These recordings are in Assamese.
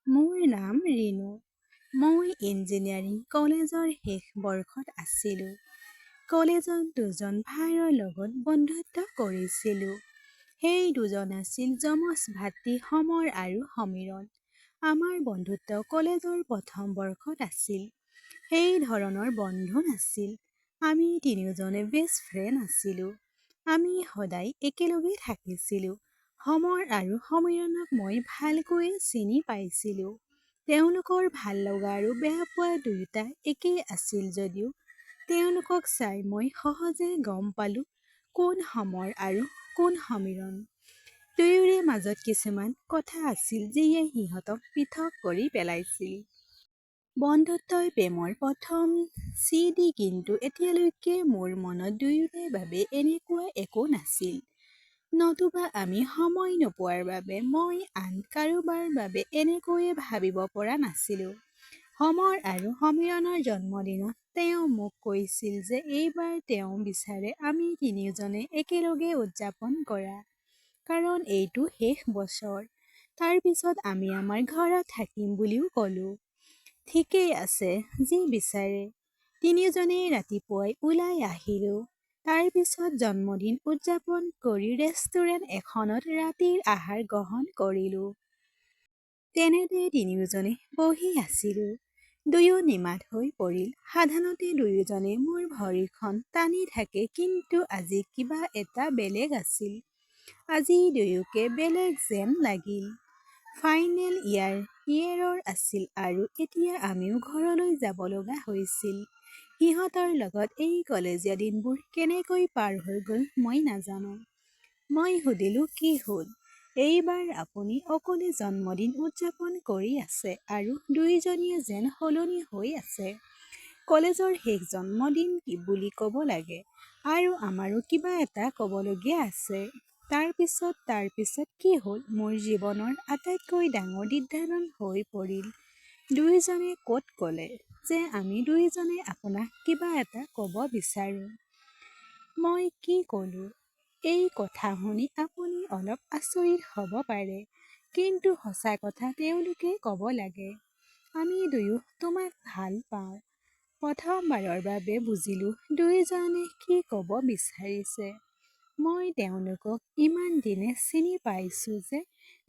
মোৰ নাম ৰিনু। মই ইঞ্জিনিয়াৰিং কলেজৰ শেষ বৰ্ষত আছিলোঁ। কলেজত দুজন ভাইৰ লগত বন্ধুত্ব কৰিছিলোঁ। সেই দুজন আছিল যমজ ভাতৃ সমৰ আৰু সমীৰণ। আমাৰ বন্ধুত্ব কলেজৰ প্ৰথম বৰ্ষত আছিল। সেই ধৰণৰ বন্ধু নাছিল। আমি তিনিওজনে বেষ্ট ফ্ৰেণ্ড আছিলোঁ। আমি সদায় একেলগে থাকিছিলোঁ। সমৰ আৰু সমীৰণক মই ভালকৈয়ে চিনি পাইছিলোঁ। তেওঁলোকৰ ভাল লগা আৰু বেয়া পোৱা দুয়োটা একেই আছিল যদিও তেওঁলোকক চাই মই সহজে গম পালোঁ কোন সমৰ আৰু কোন সমীৰণ। দুয়োৰে মাজত কিছুমান কথা আছিল যিয়ে সিহঁতক পৃথক কৰি পেলাইছিল। বন্ধুত্বই প্ৰেমৰ প্ৰথম চিডি, কিন্তু এতিয়ালৈকে মোৰ মনত দুয়োৰে বাবে এনেকুৱা একো নাছিল। নতুবা আমি সময় নোপোৱাৰ বাবে মই আন কাৰোবাৰ বাবে এনেকৈয়ে ভাবিব পৰা নাছিলোঁ। সমৰ আৰু সমীৰণৰ জন্মদিনত তেওঁ মোক কৈছিল যে এইবাৰ তেওঁ বিচাৰে আমি তিনিওজনে একেলগে উদযাপন কৰা, কাৰণ এইটো শেষ বছৰ। তাৰ পিছত আমি আমাৰ ঘৰত থাকিম বুলিও ক'লো। ঠিকেই আছে, যি বিচাৰে। তিনিওজনেই ৰাতিপুৱাই ওলাই আহিলো। তাৰ পিছত জন্মদিন উদযাপন কৰি ৰেষ্টুৰেণ্ট এখনত ৰাতিৰ আহাৰ গ্ৰহণ কৰিলো। তেনেতে তিনিওজনে বহি আছিলো। দুয়ো নিমাত হৈ পৰিল। সাধাৰণতে দুয়োজনে মোৰ ভৰিখন টানি থাকে, কিন্তু আজি কিবা এটা বেলেগ আছিল। আজি দুয়োকে বেলেগ যেন লাগিল। ফাইনেল ইয়েৰৰ আছিল আৰু এতিয়া আমিও ঘৰলৈ যাব লগা হৈছিল। সিহঁতৰ লগত এই কলেজীয়া দিনবোৰ কেনেকৈ পাৰ হৈ গ'ল মই নাজানো। মই সুধিলো, কি হ'ল? এইবাৰ আপুনি অকলে জন্মদিন উদযাপন কৰি আছে আৰু দুয়োজনীয়ে যেন সলনি হৈ আছে। কলেজৰ শেষ জন্মদিন বুলি ক'ব লাগে, আৰু আমাৰো কিবা এটা ক'বলগীয়া আছে। তাৰ পিছত কি হ'ল? মোৰ জীৱনৰ আটাইতকৈ ডাঙৰ নিৰ্ধাৰণ হৈ পৰিল। দুয়োজনে ক'ত ক'লে যে আমি দুয়োজনে আপোনাক কিবা এটা ক'ব বিচাৰো। মই কি ক'লো? এই কথা শুনি আপুনি অলপ আচৰিত হ'ব পাৰে, কিন্তু সঁচা কথা তেওঁলোকে ক'ব লাগে। আমি দুয়ো তোমাক ভাল পাওঁ। প্ৰথমবাৰৰ বাবে বুজিলো দুয়োজনে কি ক'ব বিচাৰিছে। মই তেওঁলোকক ইমান দিনে চিনি পাইছো যে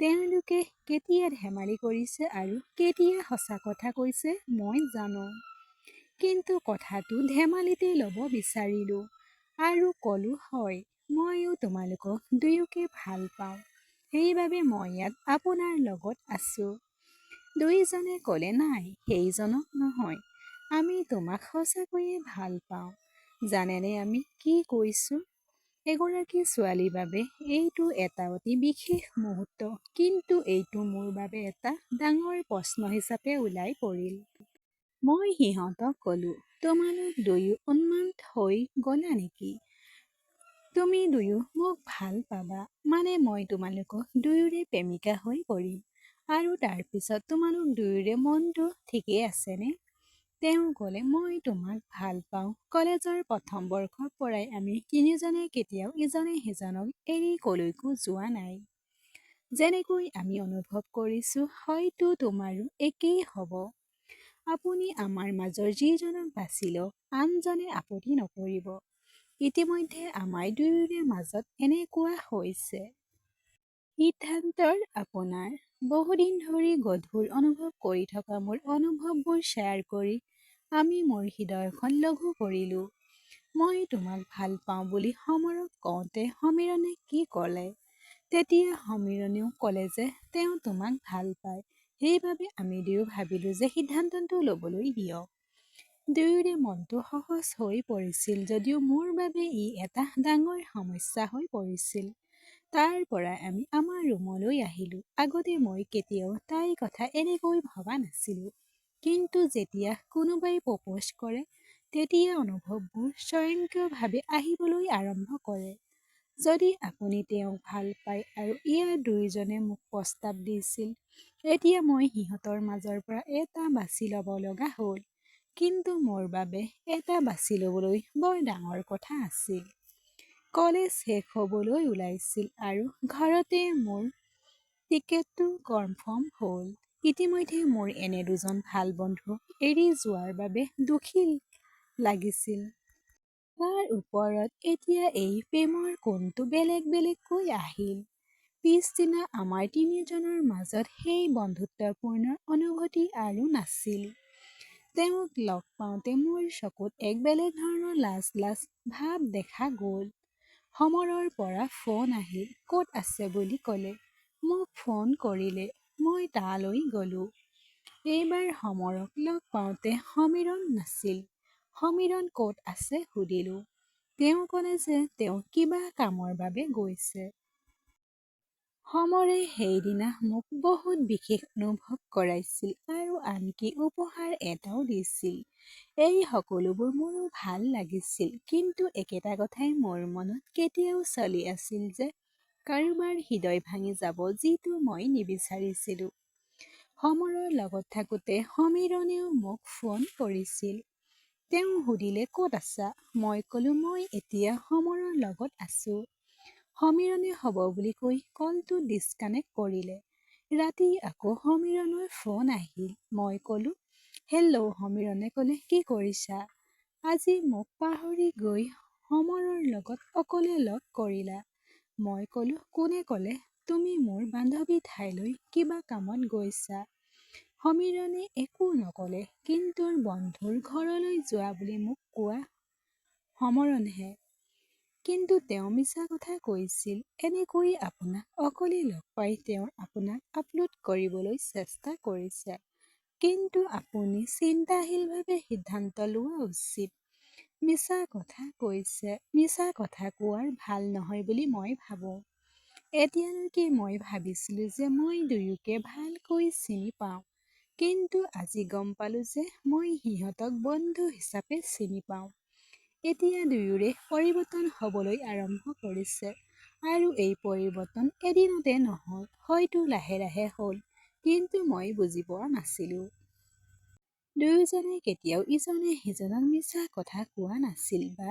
তেওঁলোকে কেতিয়া ধেমালি কৰিছে আৰু কেতিয়া সঁচা কথা কৈছে মই জানো। কিন্তু কথাটো ধেমালিতে ল'ব বিচাৰিলো আৰু ক'লো, হয়, মইও তোমালোকক দুয়োকে ভাল পাওঁ। সেইবাবে মই ইয়াত আপোনাৰ লগত আছো। দুয়োজনে ক'লে, নাই, সেইজনক নহয়। আমি তোমাক সঁচাকৈয়ে ভাল পাওঁ। জানেনে আমি কি কৈছো? এগৰাকী ছোৱালীৰ বাবে এইটো এটা অতি বিশেষ মুহূৰ্ত, কিন্তু এইটো মোৰ বাবে এটা ডাঙৰ প্ৰশ্ন হিচাপে ওলাই পৰিল। মই সিহঁতক ক'লো, তোমালোক দুয়ো উন্মাদ হৈ গ'লা নেকি? তুমি দুয়ো মোক ভাল পাবা, মানে মই তোমালোকক দুয়োৰে প্ৰেমিকা হৈ পৰিম, আৰু তাৰ পিছত তোমালোক দুয়োৰে মনটো ঠিকেই আছেনে? তেওঁ ক'লে, মই তোমাক ভাল পাওঁ। কলেজৰ প্ৰথম বৰ্ষৰ পৰাই আমি তিনিওজনে কেতিয়াও ইজনে সিজনক এৰি কলৈকো যোৱা নাই। যেনেকৈ আমি অনুভৱ কৰিছো, হয়তো তোমাৰো একেই হ'ব। আপুনি আমাৰ মাজৰ যিজনক বাছি লওক, আনজনে আপত্তি নকৰিব। ইতিমধ্যে আমাৰ দুয়োৰে মাজত এনেকুৱা হৈছে। সিদ্ধান্তৰ আপোনাৰ। বহুদিন ধৰি গধুৰ অনুভৱ কৰি থকা মোৰ অনুভৱবোৰ শ্বেয়াৰ কৰি আমি মোৰ হৃদয়খন লঘু কৰিলো। মই তোমাক ভাল পাওঁ বুলি সমৰক কওঁতে সমীৰণে কি ক'লে? তেতিয়া সমীৰণেও ক'লে যে তেওঁ তোমাক ভাল পায়। সেইবাবে আমি দুয়ো ভাবিলো যে সিদ্ধান্তটো ল'বলৈ দিয়ক। দুয়োৰে মনটো সহজ হৈ পৰিছিল যদিও মোৰ বাবে ই এটা ডাঙৰ সমস্যা হৈ পৰিছিল। তাৰ পৰা আমি আমাৰ ৰুমলৈ আহিলো। আগতে মই কেতিয়াও তাইৰ কথা এনেকৈ ভবা নাছিলো, কিন্তু যেতিয়া কোনোবাই প্ৰপ'জ কৰে তেতিয়া অনুভৱবোৰ স্বয়ংক্ৰিয়ভাৱে আহিবলৈ আৰম্ভ কৰে। যদি আপুনি তেওঁক ভাল পায় আৰু ইয়াৰ দুয়োজনে মোক প্ৰস্তাৱ দিছিল, এতিয়া মই সিহঁতৰ মাজৰ পৰা এটা বাছি ল'ব লগা হ'ল। কিন্তু মোৰ বাবে এটা বাছি ল'বলৈ বৰ ডাঙৰ কথা আছিল। কলেজ শেষ হ'বলৈ ওলাইছিল আৰু ঘৰতে মোৰ টিকেটটো কনফাৰ্ম হ'ল। ইতিমধ্যে মোৰ এনে দুজন ভাল বন্ধু এৰি যোৱাৰ বাবে দুখী লাগিছিল। তাৰ ওপৰত এতিয়া এই প্ৰেমৰ কোণটো বেলেগ বেলেগকৈ আহিল। পিছদিনা আমাৰ তিনিওজনৰ মাজত সেই বন্ধুত্বপূৰ্ণ অনুভূতি আৰু নাছিল। তেওঁক লগ পাওঁতে মোৰ চকুত এক বেলেগ ধৰণৰ লাজ লাজ ভাৱ দেখা গ'ল। সমৰৰ পৰা ফোন আহিল। ক'ত আছে বুলি ক'লে। মোক ফোন কৰিলে। মই তালৈ গ'লো। এইবাৰ সমৰক লগ পাওঁতে সমীৰণ নাছিল। সমীৰণ ক'ত আছে সুধিলোঁ। তেওঁ ক'লে যে তেওঁ কিবা কামৰ বাবে গৈছে। সমৰে সেইদিনা মোক বহুত বিশেষ অনুভৱ কৰাইছিল আৰু আনকি উপহাৰ এটাও দিছিল। এই সকলোবোৰ মোৰো ভাল লাগিছিল। কিন্তু একেটা কথাই মোৰ মনত কেতিয়াও চলি আছিল যে কাৰোবাৰ হৃদয় ভাঙি যাব যিটো মই নিবিচাৰিছিলোঁ। সমৰৰ লগত থাকোঁতে সমীৰণেও মোক ফোন কৰিছিল। তেওঁ সুধিলে ক'ত আছা? মই ক'লো মই এতিয়া সমৰৰ লগত আছোঁ। সমীৰণে হ'ব বুলি কৈ কলটো ডিছকানেক্ট কৰিলে। ৰাতি আকৌ সমীৰণৰ ফোন আহিল। মই ক'লো হেল্ল'। সমীৰণে ক'লে কি কৰিছা? আজি মোক পাহৰি গৈ সমৰৰ লগত অকলে লগ কৰিলা। মই ক'লো কোনে ক'লে তুমি মোৰ বান্ধৱী ঠাইলৈ কিবা কামত গৈছা? সমীৰণে একো নক'লে। কিন্তু বন্ধুৰ ঘৰলৈ যোৱা বুলি মোক কোৱা সমৰণহে। কিন্তু তেওঁ মিছা কথা কৈছিল। এনেকৈ আপোনাক অকলে লগ পাই তেওঁ আপোনাক আপলোড কৰিবলৈ চেষ্টা কৰিছে। কিন্তু আপুনি চিন্তাশীলভাৱে সিদ্ধান্ত লোৱা উচিত। মিছা কথা কৈছে। মিছা কথা কোৱাৰ ভাল নহয় বুলি মই ভাবোঁ। এতিয়ালৈকে মই ভাবিছিলোঁ যে মই দুয়োকে ভালকৈ চিনি পাওঁ। কিন্তু আজি গম পালোঁ যে মই সিহঁতক বন্ধু হিচাপে চিনি পাওঁ। এতিয়া দুয়োৰে পৰিৱৰ্তন হ'বলৈ আৰম্ভ কৰিছে। আৰু এই পৰিৱৰ্তন এদিনতে নহয়, হয়তো লাহে লাহে হ'ল। কিন্তু মই বুজি পোৱা নাছিলোঁ। দুয়োজনে কেতিয়াও ইজনে সিজনক মিছা কথা কোৱা নাছিল বা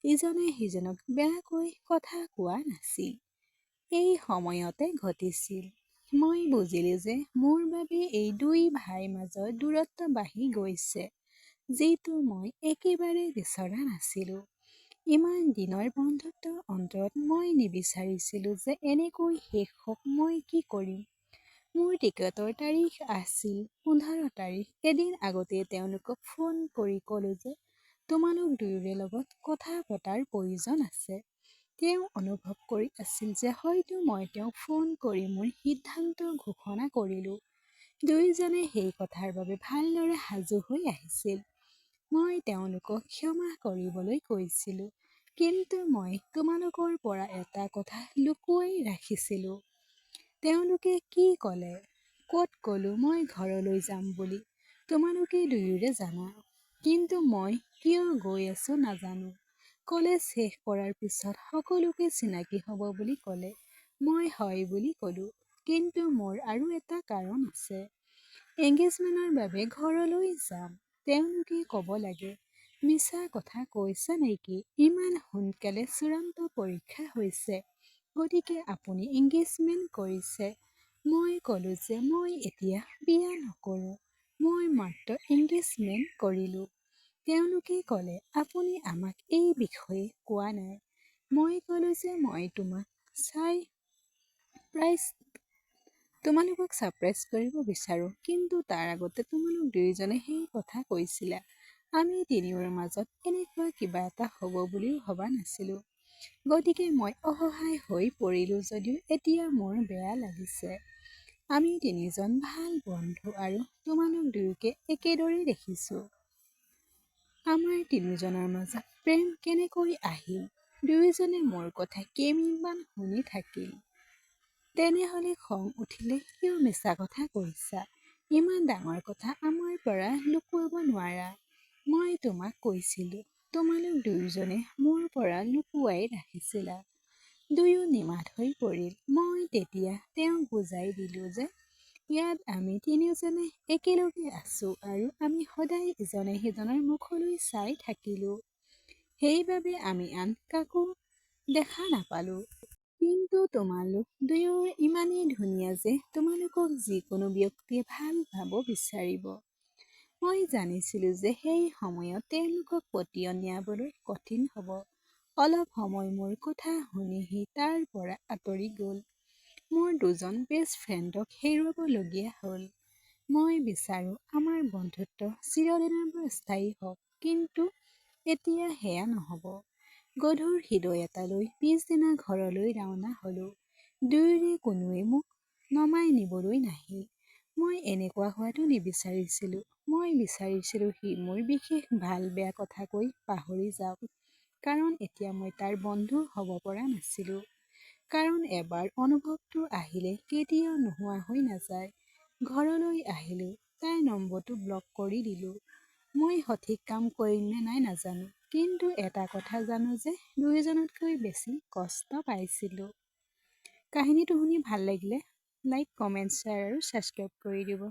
ইজনে সিজনক বেয়াকৈ কথা কোৱা নাছিল। এই সময়তে ঘটিছিল। মই বুজিলোঁ যে মোৰ বাবে এই দুই ভাইৰ মাজত দূৰত্ব বাঢ়ি গৈছে, যিটো মই একেবাৰে বিচৰা নাছিলোঁ। ইমান দিনৰ বন্ধুত্বৰ অন্তৰত মই নিবিচাৰিছিলোঁ যে এনেকৈ শেষ হওক। মই কি কৰিম? মোৰ টিকটৰ তাৰিখ আছিল 15 তাৰিখ। এদিন আগতেই তেওঁলোকক ফোন কৰি ক'লো যে তোমালোক দুয়োৰে লগত কথা পতাৰ প্ৰয়োজন আছে। তেওঁ অনুভৱ কৰি আছিল যে হয়তো মই তেওঁক ফোন কৰি মোৰ সিদ্ধান্ত ঘোষণা কৰিলোঁ। দুয়োজনে সেই কথাৰ বাবে ভালদৰে সাজু হৈ আহিছিল। মই তেওঁলোকক ক্ষমা কৰিবলৈ কৈছিলোঁ। কিন্তু মই তোমালোকৰ পৰা এটা কথা লুকুৱাই ৰাখিছিলোঁ। তেওঁলোকে কি ক'লে? ক'ত ক'লো মই ঘৰলৈ যাম বুলি? তোমালোকে দুয়োৰে জানা। কিন্তু মই কিয় গৈ আছোঁ নাজানো। কলেজ শেষ কৰাৰ পিছত সকলোকে চিনাকি হ'ব বুলি ক'লে। মই হয় বুলি ক'লো। কিন্তু মোৰ আৰু এটা কাৰণ আছে। এংগেজমেণ্টৰ বাবে ঘৰলৈ যাম। তেওঁলোকে ক'ব লাগে মিছা কথা কৈছা নেকি? ইমান সোনকালে চূড়ান্ত পৰীক্ষা হৈছে, গতিকে আপুনি এংগেজমেণ্ট কৰিছে। মই ক'লো যে মই এতিয়া বিয়া নকৰোঁ। মই মাত্ৰ এংগেজমেণ্ট কৰিলোঁ। তেওঁলোকে ক'লে আপুনি আমাক এই বিষয়ে কোৱা নাই। মই ক'লো যে মই তোমালোকক ছাৰপ্ৰাইজ কৰিব বিচাৰোঁ। কিন্তু তাৰ আগতে তোমালোক দুয়োজনে সেই কথা কৈছিলা। আমি তিনিওৰ মাজত এনেকুৱা কিবা এটা হ'ব বুলিও ভবা নাছিলোঁ। গতিকে মই অসহায় হৈ পৰিলোঁ যদিও এতিয়া মোৰ বেয়া লাগিছে। আমি তিনিজন ভাল বন্ধু আৰু তোমালোক দুয়োকে একেদৰে দেখিছোঁ। আমাৰ তিনিওজনৰ মাজত প্ৰেম কেনেকৈ আহিল? দুয়োজনে মোৰ কথা কেইমিনিটমান শুনি থাকিল। তেনেহ'লে খং উঠিলে কিয় মিছা কথা কৈছা? ইমান ডাঙৰ কথা আমাৰ পৰা লুকুৱাব নোৱাৰা। মই তোমাক কৈছিলোঁ। তোমালোক দুয়োজনে মোৰ পৰা লুকুৱাই ৰাখিছিলা। দুয়ো নিমাত হৈ পৰিল। মই তেতিয়া তেওঁক বুজাই দিলোঁ যে ইয়াত আমি তিনিওজনে একেলগে আছোঁ আৰু আমি সদায় ইজনে সিজনৰ মুখলৈ চাই থাকিলোঁ। সেইবাবে আমি আন কাকো দেখা নাপালোঁ। কিন্তু তোমালোক দুয়ো ইমানেই ধুনীয়া যে তোমালোকক যিকোনো ব্যক্তিয়ে ভাল পাব বিচাৰিব। মই জানিছিলোঁ যে সেই সময়ত তেওঁলোকক পতিয়ন নিয়াবলৈ কঠিন হ'ব। অলপ সময় মোৰ কথা শুনি সি তাৰ পৰা আঁতৰি গ'ল। মোৰ দুজন বেষ্ট ফ্ৰেণ্ডক হেৰুৱাবলগীয়া হ'ল। মই বিচাৰোঁ আমাৰ বন্ধুত্ব চিৰদিনৰ বাবে স্থায়ী হওক, কিন্তু এতিয়া সেয়া নহ'ব। গধুৰ হৃদয় এটা লৈ পিছদিনা ঘৰলৈ ৰাওনা হ'লোঁ। দুয়োৰে কোনোৱে মোক নমাই নিবলৈ নাহিল। মই এনেকুৱা হোৱাটো নিবিচাৰিছিলোঁ। মই বিচাৰিছিলোঁ সি মোৰ বিশেষ ভাল বেয়া কথা কৈ পাহৰি যাওক, কাৰণ এতিয়া মই তাৰ বন্ধু হ'ব পৰা নাছিলোঁ। কাৰণ এবাৰ অনুভৱটো আহিলে কেতিয়াও নোহোৱা হৈ নাযায়। ঘৰলৈ আহিলোঁ, তাইৰ নম্বৰটো ব্লক কৰি দিলোঁ। মই সঠিক কাম কৰিম নে নাই নাজানো, কিন্তু এটা কথা জানো যে দুয়োজনতকৈ বেছি কষ্ট পাইছিলোঁ। কাহিনীটো শুনি ভাল লাগিলে লাইক, কমেণ্ট, শ্বেয়াৰ আৰু ছাবস্ক্ৰাইব কৰি দিব।